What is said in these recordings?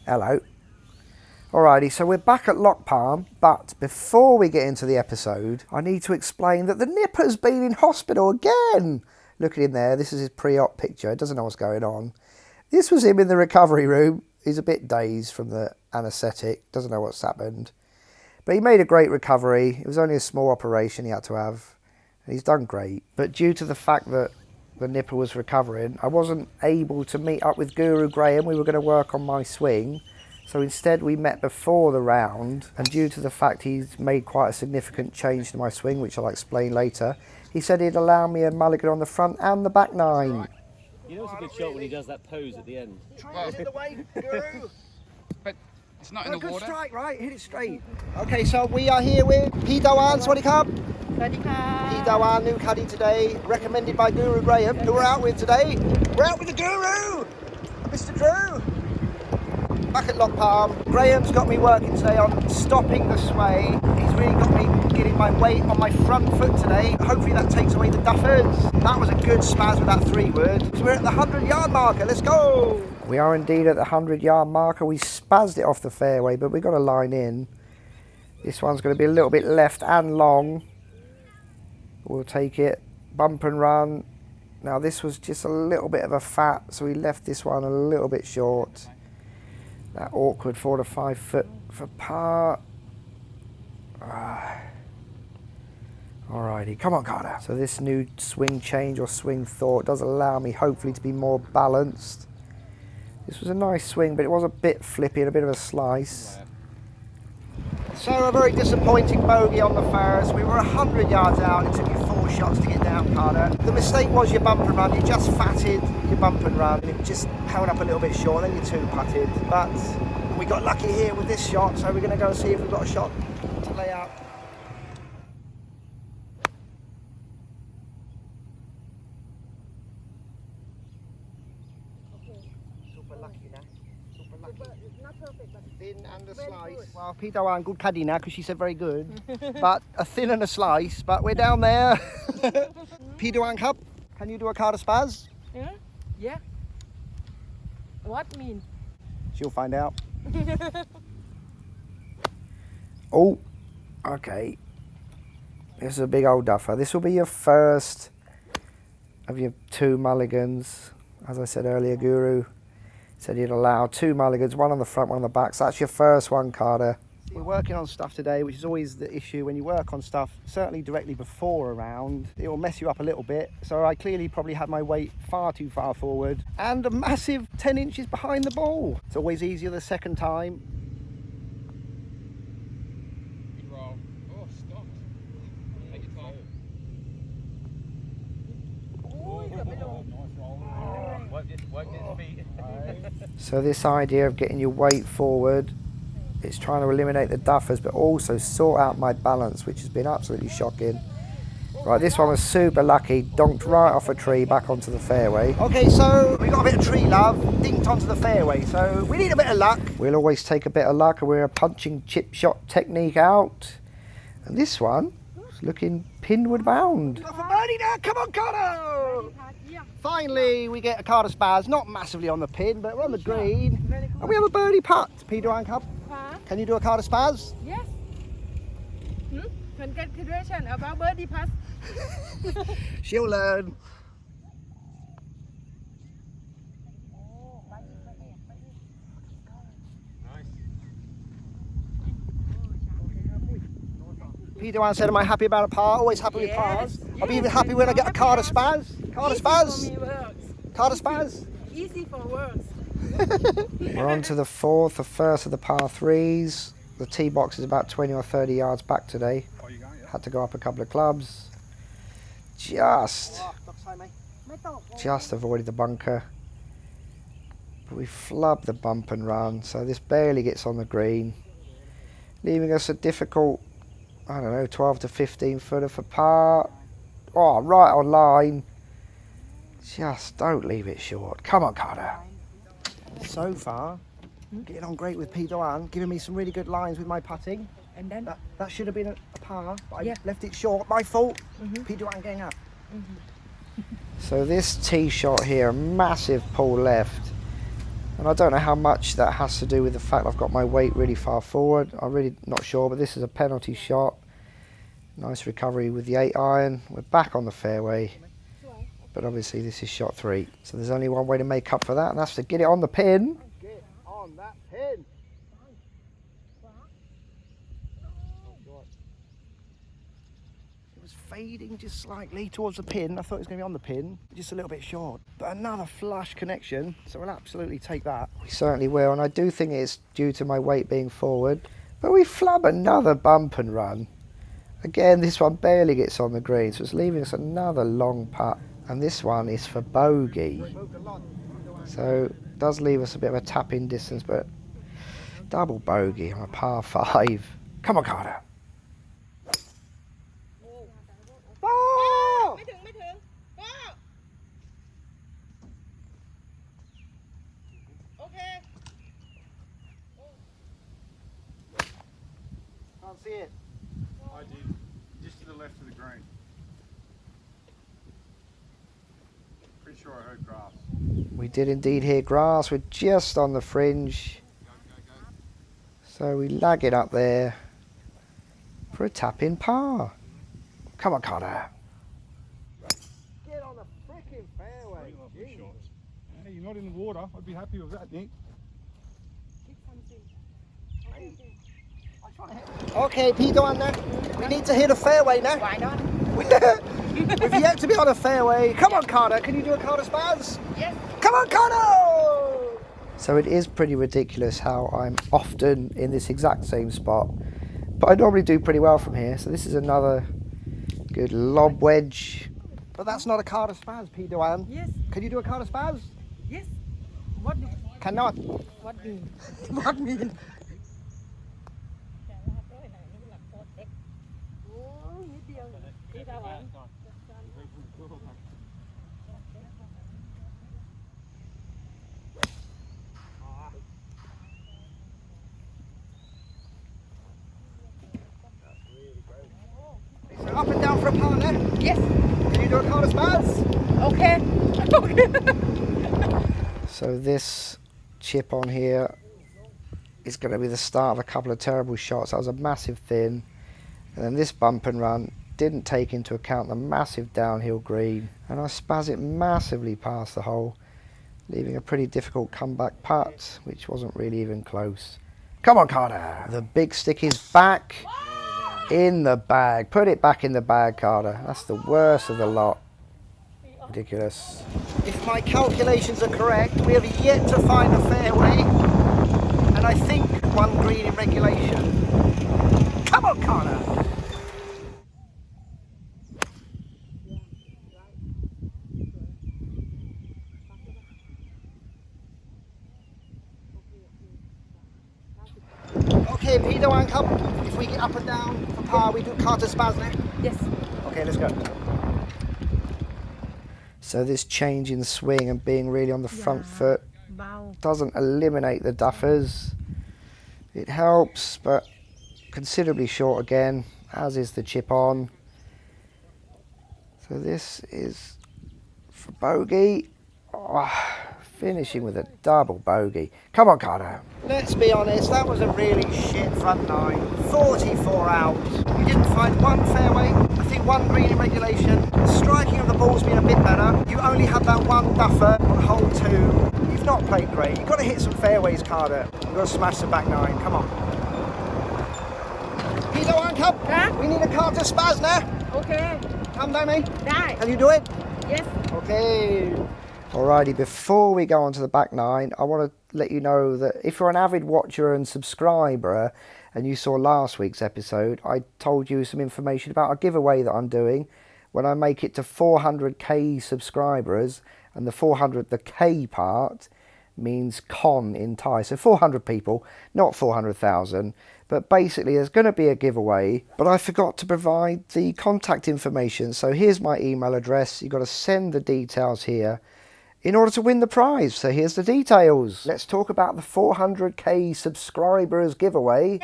Hello. Alrighty, so we're back at Lock Palm, but before we get into the episode, I need to explain that the nipper's been in hospital again. Look at him there, this is his pre-op picture, doesn't know what's going on. This was him in the recovery room. He's a bit dazed from the anaesthetic, doesn't know what's happened. But he made a great recovery. It was only a small operation he had to have, and he's done great. But due to the fact that the nipper was recovering, I wasn't able to meet up with Guru Graham. We were going to work on my swing. So instead we met before the round, and due to the fact he's made quite a significant change to my swing, which I'll explain later, he said he'd allow me a mulligan on the front and the back nine. You know it's a good shot when he does that pose at the end. Try it in the way, Guru. But it's not in the good water. strike, right? Hit it straight. Okay, so we are here with P-Do-Ante, Swadikap. P-Do-Ante, new caddy today, recommended by Guru Graham, who we're out with today. We're out with the Guru, Mr. Drew. Back at Lock Palm. Graham's got me working today on stopping the sway. He's really got me getting my weight on my front foot today. Hopefully that takes away the duffers. That was a good spaz with that 3-wood. So we're at the 100-yard marker. Let's go. We are indeed at the 100-yard marker. We spazzed it off the fairway, but we've got a line in. This one's going to be a little bit left and long. We'll take it. Bump and run. Now this was just a little bit of a fat, so we left this one a little bit short. That awkward 4 to 5 foot for par. Alrighty, come on Carter. So this new swing change or swing thought does allow me hopefully to be more balanced. This was a nice swing, but it was a bit flippy and a bit of a slice. So a very disappointing bogey on the first. We were 100 yards out. It took you 4 shots to get down, Carter. The mistake was your bump and run. You just fatted your bump and run. It just held up a little bit short, then you 2-putted. But we got lucky here with this shot, so we're going to go and see if we've got a shot to lay out. Super lucky now. Super lucky. Not perfect, but Thin and a very slice. good. Well, P-Do-Ante, good caddy now because she said very good. But a thin and a slice, but we're down there. P-Do-Ante Cup, can you do a card of spaz? yeah. Yeah. What mean? She'll find out. Oh, okay. This is a big old duffer. This will be your first of your 2 mulligans. As I said earlier, Guru said he'd allow 2 mulligans, one on the front, one on the back. So that's your first one, Carter. We're working on stuff today, which is always the issue when you work on stuff, certainly directly before a round. It will mess you up a little bit. So I clearly probably had my weight far too far forward and a massive 10 inches behind the ball. It's always easier the second time. Good roll. Oh, stop. Take your time. Nice roll. Worked his feet. So this idea of getting your weight forward, it's trying to eliminate the duffers, but also sort out my balance, which has been absolutely shocking. Right, this one was super lucky, donked right off a tree back onto the fairway. Okay, so we got a bit of tree love, dinked onto the fairway, so we need a bit of luck. We'll always take a bit of luck, and we're punching chip shot technique out. And this one is looking pinward bound. Off a birdie now, come on Carter! Yeah. Finally, we get a Carter spaz, not massively on the pin, but we're on the green. And we have a birdie putt. P-Do-Ante Cup, can you do a Carter spaz? Yes. Congratulations about birdie pass. She'll learn. Nice. P-Do-Ante said, am I happy about a par? Always happy with pars. I'll be even happy when I get a Carter spaz. Carter spaz. Easy for me works. Carter spaz. Easy for works. We're on to the 4th, the first of the par 3s. The tee box is about 20 or 30 yards back today. Oh, you going? Yeah. Had to go up a couple of clubs. Just avoided the bunker. But we flubbed the bump and run, so this barely gets on the green, leaving us a difficult, I don't know, 12 to 15 footer for par. Oh, right on line. Just don't leave it short. Come on, Carter. So far, getting on great with P-Do-Ante, giving me some really good lines with my putting. And then That should have been a par, but Yeah. I left it short. My fault. P-Do-Ante getting up. So this tee shot here, massive pull left. And I don't know how much that has to do with the fact I've got my weight really far forward. I'm really not sure, but this is a penalty shot. Nice recovery with the 8 iron. We're back on the fairway. But obviously this is shot 3. So there's only one way to make up for that, and that's to get it on the pin. Get on that pin. It was fading just slightly towards the pin. I thought it was going to be on the pin, just a little bit short. But another flush connection, so we'll absolutely take that. We certainly will, and I do think it's due to my weight being forward. But we flub another bump and run. Again, this one barely gets on the green, so it's leaving us another long putt. And this one is for bogey. So it does leave us a bit of a tap-in distance, but double bogey on a par 5. Come on, Carter. Oh! Can't see it. I did. Just to the left of the green. Pretty sure I heard grass. We did indeed hear grass. We're just on the fringe. So we lag it up there for a tap-in par. Come on, Carter. Get on the freaking fairway. Hey, you're not in the water. I'd be happy with that, Nick. Okay, Peter, on now. We need to hit a fairway now. Why not? We've yet to be on a fairway. Come on, Carter. Can you do a Carter spaz? Yes. Come on, Carter! So it is pretty ridiculous how I'm often in this exact same spot. But I normally do pretty well from here. So this is another good lob wedge. But that's not a Carter spaz, Peter. Yes. Can you do a Carter spaz? Yes. What? Cannot. What mean? What mean? So up and down for a partner. Yes. Can you do a Carter spaz? Okay. Okay. So this chip on here is going to be the start of a couple of terrible shots. That was a massive thin. And then this bump and run didn't take into account the massive downhill green. And I spaz it massively past the hole, leaving a pretty difficult comeback putt, which wasn't really even close. Come on, Carter. The big stick is back in the bag. Put it back in the bag, Carter. That's the worst of the lot. Ridiculous. If my calculations are correct, we have yet to find a fairway, and I think one green in regulation. Come on, Carter! Okay, Peter, one come. If we get up and down for par, we do Carter spaz now. Yes. Okay, let's go. So this change in swing and being really on the front foot Bow. doesn't eliminate the duffers. It helps, but considerably short again, as is the chip on. So this is for bogey. Oh, finishing with a double bogey. Come on, Carter. Let's be honest, that was a really shit front nine. 44 out. We didn't find one fairway. I think one green in regulation. The striking of the ball's been a bit better. You only had that one duffer on hole 2. You've not played great. You've got to hit some fairways, Carter. You've got to smash the back nine. Come on. Peter, one come. Huh? We need a Carter spaz now. Okay. Come down, mate. Die. Can you do it? Yes. Okay. Alrighty, before we go on to the back nine, I want to let you know that if you're an avid watcher and subscriber and you saw last week's episode, I told you some information about a giveaway that I'm doing when I make it to 400k subscribers, and the 400, the K part, means con in Thai. So 400 people, not 400,000. But basically there's going to be a giveaway, but I forgot to provide the contact information. So here's my email address. You've got to send the details here in order to win the prize. So here's the details. Let's talk about the 400k subscribers giveaway.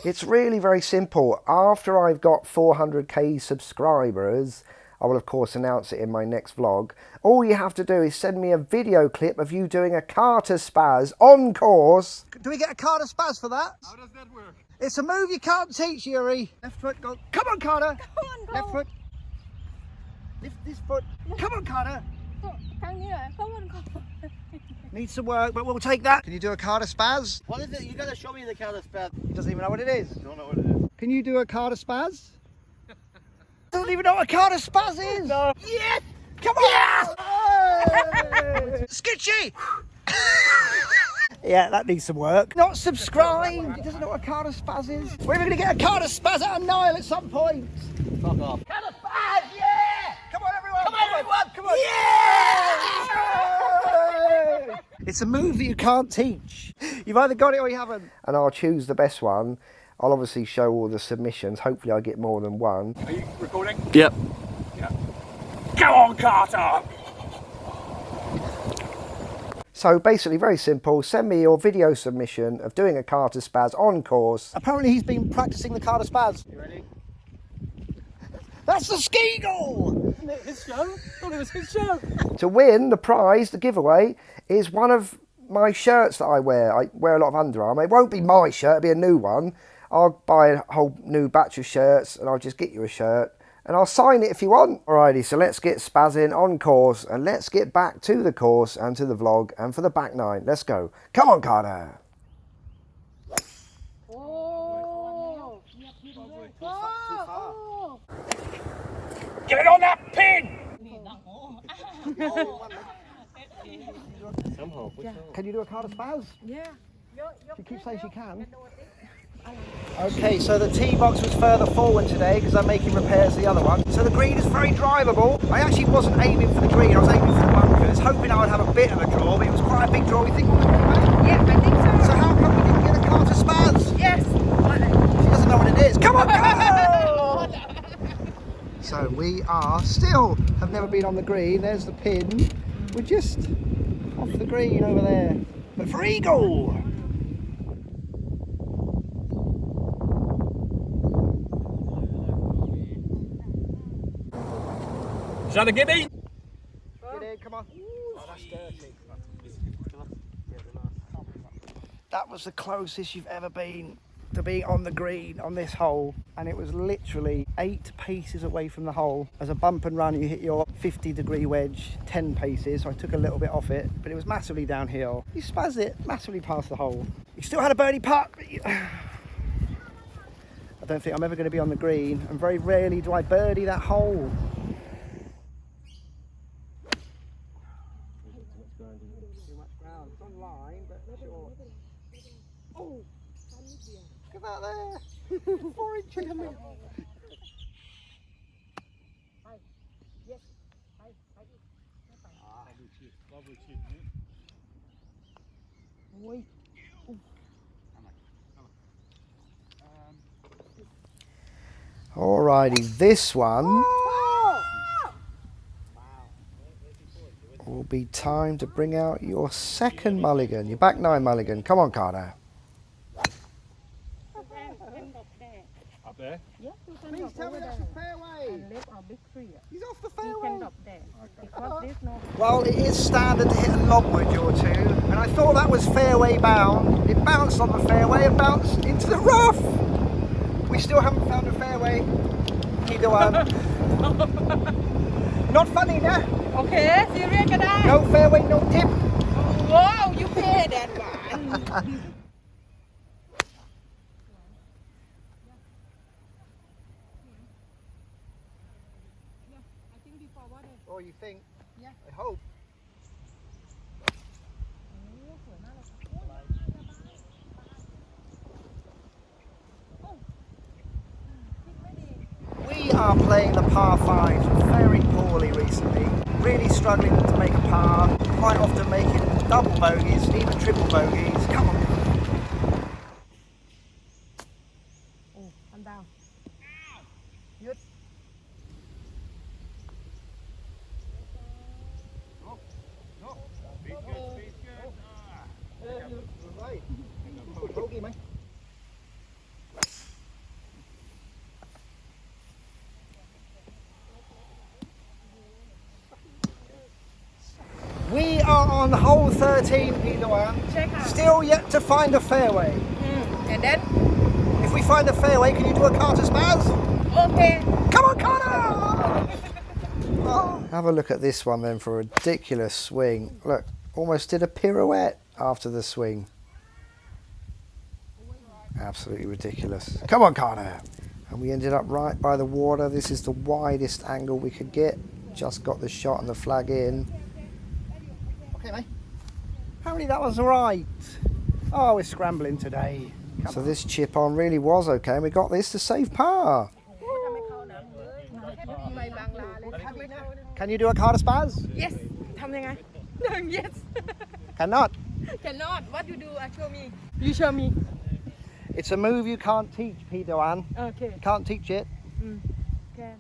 It's really very simple. After I've got 400k subscribers, I will of course announce it in my next vlog. All you have to do is send me a video clip of you doing a Carter spaz on course. Do we get a Carter spaz for that? How does that work? It's a move you can't teach, Yuri. Left foot, go. Come on, Carter. Come on, go. Left foot. Lift this foot. Come on, Carter. Come on, go. Needs some work, but we'll take that. Can you do a Carter spaz? What is it? You gotta show me the Carter spaz. He doesn't even know what it is. Don't know what it is. Can you do a Carter spaz? Doesn't even know what a Carter spaz is. No. Yes! Come on! Hey! Skitchy! Yeah, that needs some work. Not subscribed. He doesn't know what a Carter spaz is. We're even going to get a Carter spaz out of Niall at some point. Fuck off. Carter spaz, yeah! Come on, everyone! Come on, everyone! Come on! Yeah! It's a move that you can't teach. You've either got it or you haven't. And I'll choose the best one. I'll obviously show all the submissions. Hopefully I get more than one. Are you recording? Yep. Yeah. Go on, Carter! So basically very simple, send me your video submission of doing a Carter spaz on course. Apparently he's been practicing the Carter spaz. You ready? That's the Skeagle! Isn't it his show? I thought it was his show. To win, the prize, the giveaway, is one of my shirts that I wear. I wear a lot of Under Armour. It won't be my shirt, it'll be a new one. I'll buy a whole new batch of shirts and I'll just get you a shirt. And I'll sign it if you want. Alrighty, so let's get spazzing on course and let's get back to the course and to the vlog and for the back nine. Let's go. Come on, Carter. Oh. Oh. Get on that pin! Somehow. Can you do a Carter spaz? Yeah. She keeps saying she can. Okay, so the tee box was further forward today because I'm making repairs to the other one. So the green is very drivable. I actually wasn't aiming for the green, I was aiming for the bunkers, hoping I would have a bit of a draw, but it was quite a big draw. You think we'll do that? Yeah, I think so. So how come we didn't get a Carter spaz? Yes. She doesn't know what it is. Come on, go! So we are still, have never been on the green. There's the pin. We're just off the green over there. But for eagle! Is that a gimme? Get in, come on. Oh, that's dirty. That was the closest you've ever been to being on the green on this hole, and it was literally 8 paces away from the hole. As a bump and run, you hit your 50-degree wedge 10 paces, so I took a little bit off it, but it was massively downhill. You spazzed it massively past the hole. You still had a birdie putt, but I don't think I'm ever going to be on the green, and very rarely do I birdie that hole. Too much ground. It's on line, but short. Oh! Look at that there! 4 inches. Lovely chip, mate. Alrighty, this one will be time to bring out your second mulligan, your back nine mulligan. Come on, Carter. Up there? Yes, you can Please drop tell me over that's there. the fairway. And left or big tree. He's off the You can fairway. drop there. Because there's no. Well, it is standard to hit a logwood or two, and I thought that was fairway bound. It bounced on the fairway and bounced into the rough. We still haven't found a fairway. Either one. Not funny, nah. Okay, serious can I? No fairway, no tip. Wow, you pay that one. Oh, you think? Yeah. I hope. We are playing the par 5s very poorly recently. Really struggling to make a par. Quite often making double bogeys, even triple bogeys. Come on. Oh, I'm down. Good. Speed's good, speed's good. Right. Bogey, mate. on hole 13, Peter One. ใช่ค่ะ Still yet to find a fairway. and then If we find a fairway, can you do a Carter Spaz? okay Come on, Carter! Oh. Have a look at this one then for a ridiculous swing. Look, almost did a pirouette after the swing. Absolutely ridiculous. Come on, Carter! And we ended up right by the water. This is the widest angle we could get. Just got the shot and the flag in. Okay, mate. Apparently that was right. Oh, we're scrambling today. So this chip on really was okay, and we got this to save par. Can you do a Carter Spaz? yes ทำยังไง yes Cannot. cannot what you do show me you show me It's a move you can't teach, Peter One. okay You can't teach it. can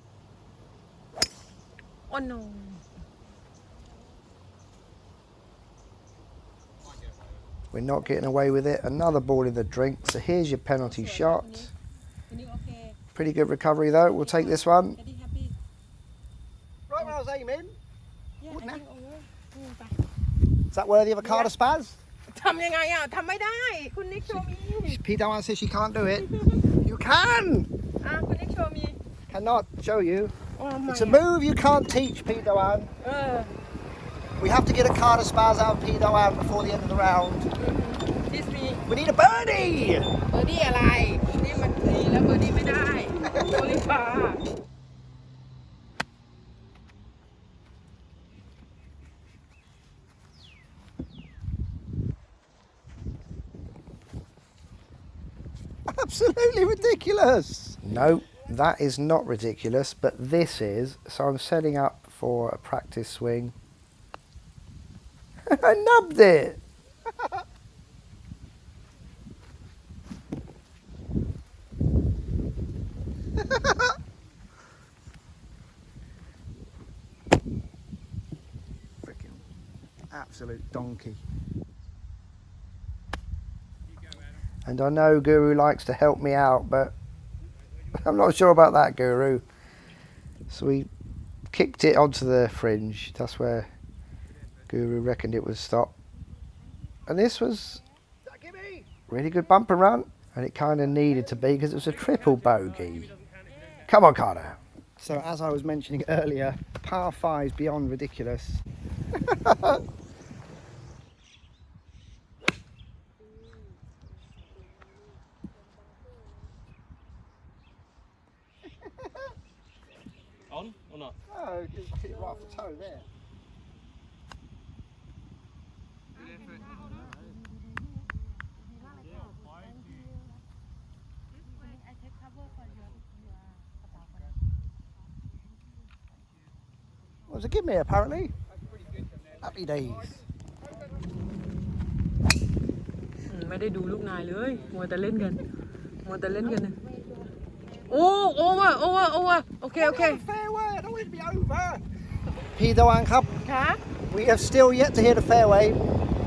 oh no We're not getting away with it. Another ball in the drink. So here's your penalty shot. Pretty good recovery though. We'll take this one. Right where I was aiming. Is that worthy of a Carter Spaz? ทำยังไงอ่ะทำไม่ได้คุณนิกโชว์มี Peter One says she can't do it. You can. คุณนิกโชว์มี Cannot show you. โอ้ my It's a move you can't teach, Peter One. เออ We have to get a Carter Spaz out of Peter One before the end of the round. this me We need a birdie. เบอร์ดี้อะไรนี่มันดีแล้วเบอร์ดี้ไม่ได้โอลิฟา Absolutely ridiculous. No, that is not ridiculous, but this is. So I'm setting up for a practice swing. I nubbed it. Freaking absolute donkey. And I know Guru likes to help me out, but I'm not sure about that, Guru. So we kicked it onto the fringe. That's where Guru reckoned it would stop. And this was really good bump and run. And it kind of needed to be because it was a triple bogey. Come on, Carter. So as I was mentioning earlier, par 5's beyond ridiculous. On or not? Oh, just hit it right off the toe there. Well, it was a give me apparently. Happy days. ไม่ได้ดูลูกนายเลยมัวแต่เล่นกันนะโอ้โอเวอร์โอเค Fair word, I want it to be over. Peter One Cup. ค่ะ We have still yet to hit a fairway.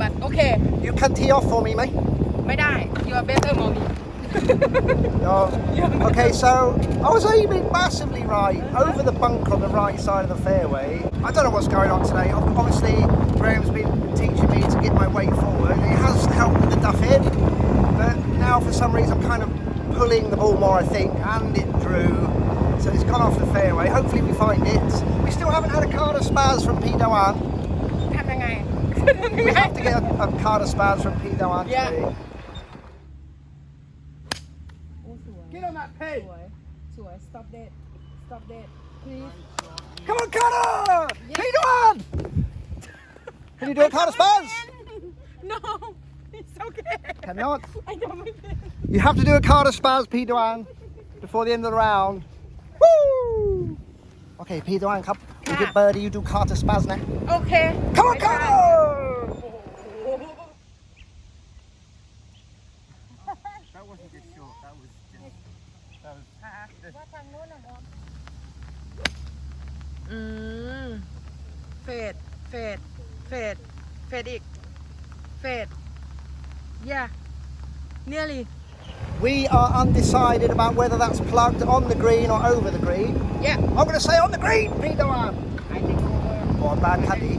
but โอเค You can tee off for me, mate. ไม่ได้ you are better mommy Oh, okay, so I was aiming massively right over the bunk on the right side of the fairway. I don't know what's going on today. Obviously, Graham's been teaching me to get my weight forward. It has helped with the duff in, but now for some reason I'm kind of pulling the ball more, I think, and it drew. So it's gone off the fairway. Hopefully we find it. We still haven't had a Carter Spaz from Peter One. ทำยังไง We have to get a Carter Spaz from Peter One Yeah. today. โอ้สวย Get on that pin. สวย stop that please Come on, Carter! Peter One! Can you do a Carter Spaz? no it's okay Cannot. I don't make it You have to do a Carter Spaz, Peter One, before the end of the round. Woo! Okay, Peter One Cup. You get birdie, you do Carter Spaz now. โอเค Come on, Carter! That wasn't just short. That was just. เฟดอีกเฟด yeah nearly We are undecided about whether that's plugged on the green or over the green. yeah I'm going to say on the green, Peter One. I think over What a bad caddy.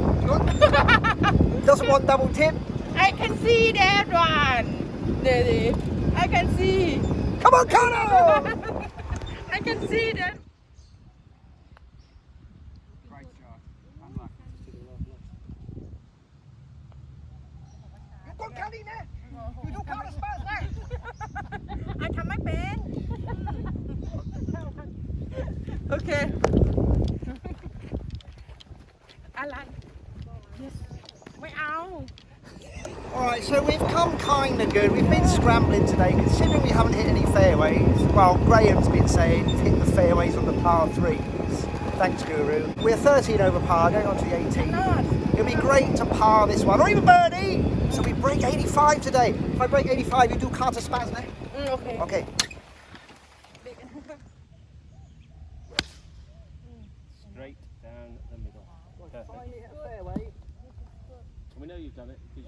Doesn't want double tip. I can see that one. Daddy, I can see. Come on, Carter! I can see that. Great shot. Unlucky. You've got caddy now. You do Carter spaz now. ไอทำไม่เป็น โอเค อะไร ไม่เอา Alright, so we've come kind of good. We've been scrambling today, considering we haven't hit any fairways. Well, Graham's been saying he's hit the fairways on the par 3s. Thanks, Guru. We're 13 over par, going on to the 18th. It'll be great to par this one, or even birdie. So we break 85 today. If I break 85, you do Carter spaz now. โอเค Okay. Straight down the middle. Perfect. We know you've done it because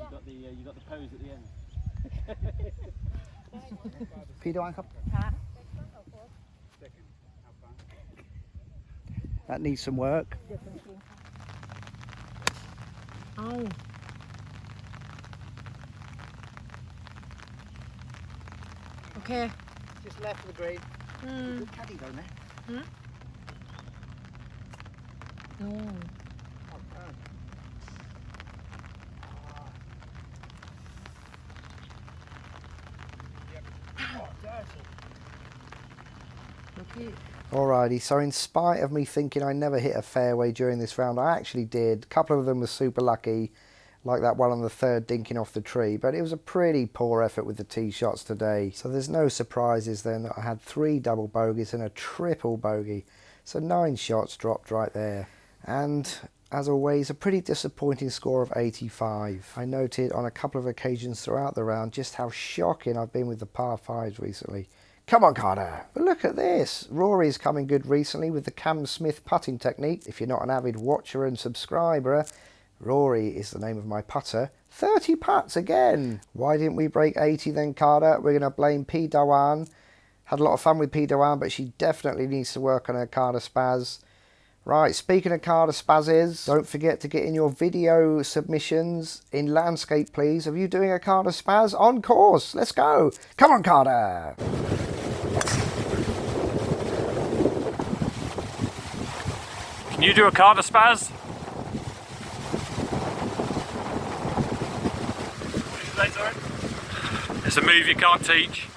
you got the pose at the end. Peter Wyckoff. Second. Have fun. That needs some work. เอา โอเค Just left of the green. อืม Good caddy though, man. โน่ Alrighty, so in spite of me thinking I never hit a fairway during this round, I actually did. A couple of them were super lucky, like that one on the third dinking off the tree, but it was a pretty poor effort with the tee shots today. So there's no surprises then that I had 3 double bogeys and a triple bogey. So 9 shots dropped right there. And as always, a pretty disappointing score of 85. I noted on a couple of occasions throughout the round just how shocking I've been with the par 5s recently. Come on, Carter. But look at this. Rory's coming good recently with the Cam Smith putting technique. If you're not an avid watcher and subscriber, Rory is the name of my putter. 30 putts again. Why didn't we break 80 then, Carter? We're going to blame P. Dawan. Had a lot of fun with P. Dawan, but she definitely needs to work on her Carter spaz. Right, speaking of Carter spazzes, don't forget to get in your video submissions in landscape, please, of you doing a Carter spaz on course. Let's go. Come on, Carter. Can you do a Carter spaz? It's a move you can't teach.